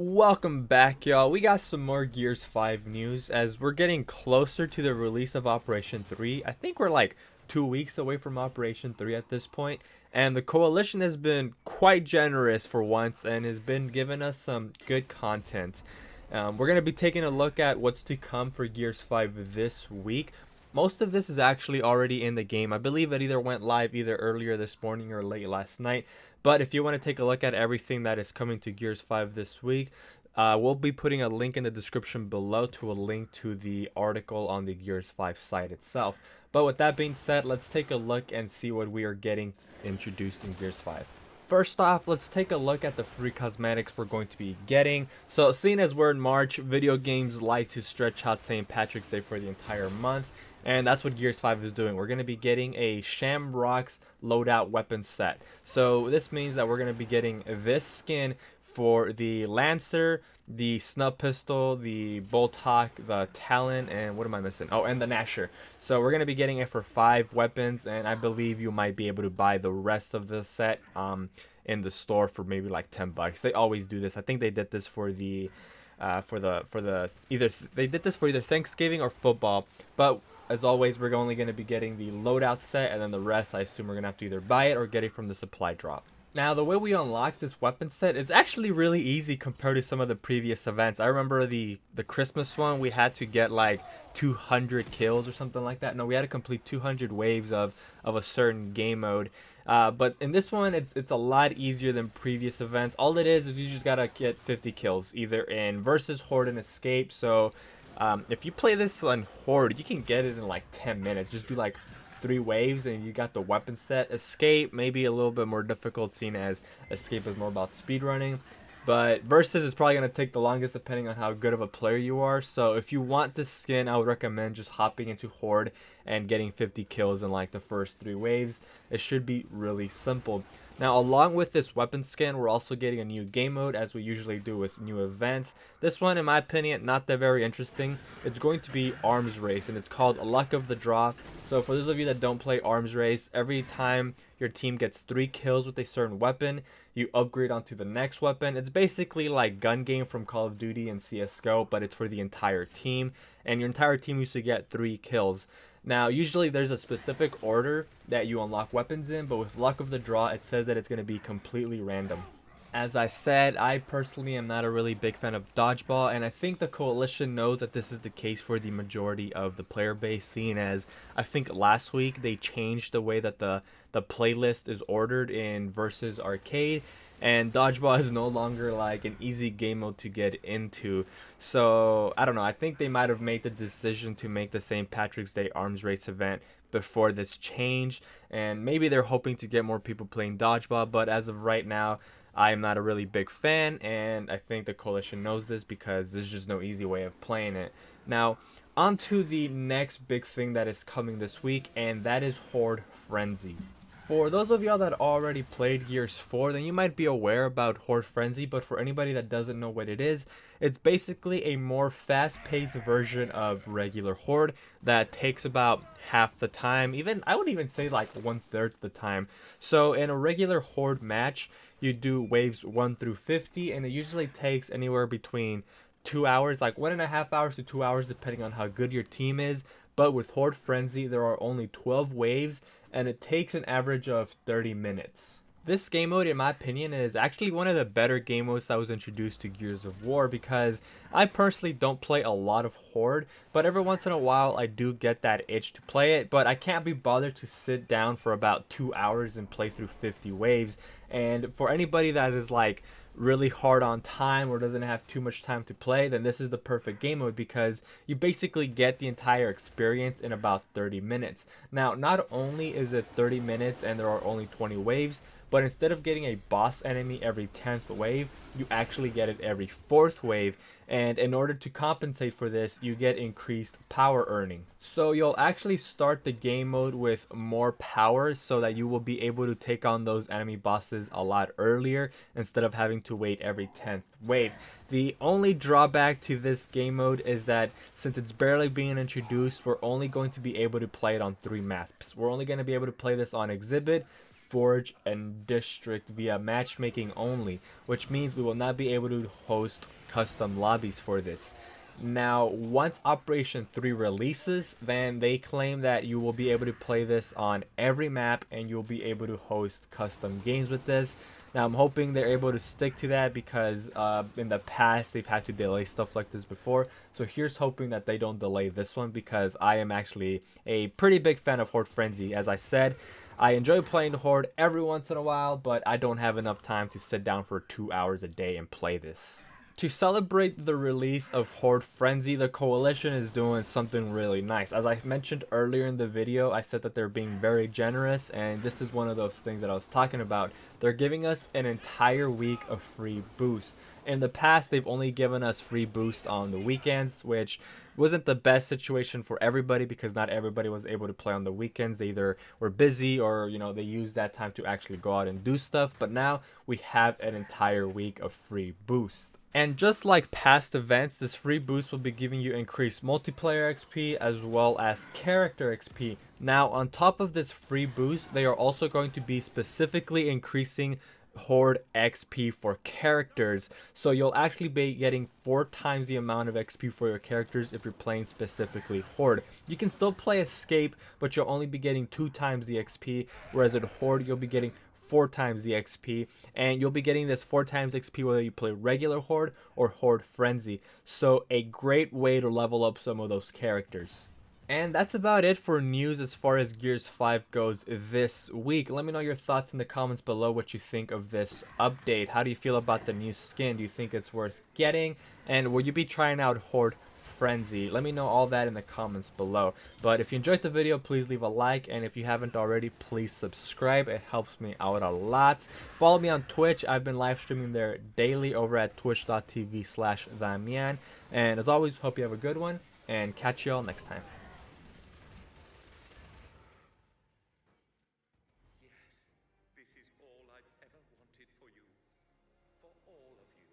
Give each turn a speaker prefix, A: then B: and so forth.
A: Welcome back, y'all. We got some more Gears 5 news as we're getting closer to the release of Operation 3. I think we're like 2 weeks away from Operation 3 at this point, and the Coalition has been quite generous for once and has been giving us some good content. We're going to be taking a look at what's to come for Gears 5 this week. Most of this is actually already in the game. I believe it either went live either earlier this morning or late last night. But if you want to take a look at everything that is coming to Gears 5 this week, we'll be putting a link in the description below to a link to the article on the Gears 5 site itself. But with that being said, let's take a look and see what we are getting introduced in Gears 5. First off, let's take a look at the free cosmetics we're going to be getting. So seeing as we're in March, video games like to stretch out St. Patrick's Day for the entire month. And that's what Gears 5 is doing. We're going to be getting a Shamrock's loadout weapon set. So this means that we're going to be getting this skin for the Lancer, the Snub Pistol, the Bolt Hawk, the Talon, and what am I missing? Oh, and the Gnasher. So we're going to be getting it for 5 weapons, and I believe you might be able to buy the rest of the set in the store for maybe like $10. They always do this. I think they did this for the they did this for either Thanksgiving or football, but as always, we're only going to be getting the loadout set, and then the rest, I assume we're going to have to either buy it or get it from the supply drop. Now, the way we unlock this weapon set is actually really easy compared to some of the previous events. I remember the Christmas one, we had to get like 200 kills or something like that. No, we had to complete 200 waves of a certain game mode. But in this one, it's a lot easier than previous events. All it is you just gotta get 50 kills, either in Versus, Horde, and Escape. So if you play this on Horde, you can get it in like 10 minutes. Just do like 3 waves and you got the weapon set. Escape, maybe a little bit more difficult, seeing as Escape is more about speedrunning. But Versus is probably going to take the longest depending on how good of a player you are. So if you want this skin, I would recommend just hopping into Horde and getting 50 kills in like the first 3 waves. It should be really simple. Now, along with this weapon skin, we're also getting a new game mode, as we usually do with new events. This one, in my opinion, not that very interesting. It's going to be Arms Race, and it's called Luck of the Draw. So for those of you that don't play Arms Race, every time your team gets 3 kills with a certain weapon, you upgrade onto the next weapon. It's basically like gun game from Call of Duty and CSGO, but it's for the entire team, and your entire team used to get 3 kills. Now, usually there's a specific order that you unlock weapons in, but with Luck of the Draw, it says that it's going to be completely random. As I said, I personally am not a really big fan of dodgeball, and I think the Coalition knows that this is the case for the majority of the player base, seeing as I think last week they changed the way that the playlist is ordered in Versus Arcade, and dodgeball is no longer like an easy game mode to get into. So I don't know, I think they might have made the decision to make the St. Patrick's Day Arms Race event before this change, and maybe they're hoping to get more people playing dodgeball, but as of right now, I am not a really big fan, and I think the Coalition knows this because there's just no easy way of playing it. Now, on to the next big thing that is coming this week, and that is Horde Frenzy. For those of y'all that already played Gears 4, then you might be aware about Horde Frenzy, but for anybody that doesn't know what it is, it's basically a more fast-paced version of regular Horde that takes about half the time, I would even say like 1/3 the time. So in a regular Horde match, you do waves 1 through 50, and it usually takes anywhere between 2 hours, like 1.5 hours to 2 hours, depending on how good your team is. But with Horde Frenzy, there are only 12 waves, and it takes an average of 30 minutes. This game mode, in my opinion, is actually one of the better game modes that was introduced to Gears of War, because I personally don't play a lot of Horde, but every once in a while I do get that itch to play it, but I can't be bothered to sit down for about 2 hours and play through 50 waves. And for anybody that is like really hard on time or doesn't have too much time to play, then this is the perfect game mode, because you basically get the entire experience in about 30 minutes. Now, not only is it 30 minutes and there are only 20 waves, but instead of getting a boss enemy every 10th wave, you actually get it every 4th wave, and in order to compensate for this, you get increased power earning. So you'll actually start the game mode with more power so that you will be able to take on those enemy bosses a lot earlier instead of having to wait every 10th wave. The only drawback to this game mode is that since it's barely being introduced, we're only going to be able to play it on 3 maps. We're only going to be able to play this on Exhibit, Forge, and District via matchmaking only, which means we will not be able to host custom lobbies for this. Now, once Operation 3 releases, then they claim that you will be able to play this on every map and you'll be able to host custom games with this. Now, I'm hoping they're able to stick to that because in the past they've had to delay stuff like this before. So here's hoping that they don't delay this one, because I am actually a pretty big fan of Horde Frenzy. As I said, I enjoy playing the Horde every once in a while, but I don't have enough time to sit down for 2 hours a day and play this. To celebrate the release of Horde Frenzy, the Coalition is doing something really nice. As I mentioned earlier in the video, I said that they're being very generous, and this is one of those things that I was talking about. They're giving us an entire week of free boost. In the past, they've only given us free boost on the weekends, which wasn't the best situation for everybody because not everybody was able to play on the weekends. They either were busy or, they used that time to actually go out and do stuff. But now we have an entire week of free boost. And just like past events, this free boost will be giving you increased multiplayer XP as well as character XP. Now, on top of this free boost, they are also going to be specifically increasing Horde XP for characters. So you'll actually be getting 4 times the amount of XP for your characters if you're playing specifically Horde. You can still play Escape, but you'll only be getting 2 times the XP, whereas in Horde you'll be getting 4 times the XP, and you'll be getting this 4 times XP whether you play regular Horde or Horde Frenzy. So a great way to level up some of those characters. And that's about it for news as far as Gears 5 goes this week. Let me know your thoughts in the comments below, what you think of this update. How do you feel about the new skin? Do you think it's worth getting? And will you be trying out Horde Frenzy? Let me know all that in the comments below. But if you enjoyed the video, please leave a like, and if you haven't already, please subscribe. It helps me out a lot. Follow me on Twitch. I've been live streaming there daily over at twitch.tv/Damian. And as always, hope you have a good one, and catch you all next time.
B: This is all I've ever wanted for you, for all of you.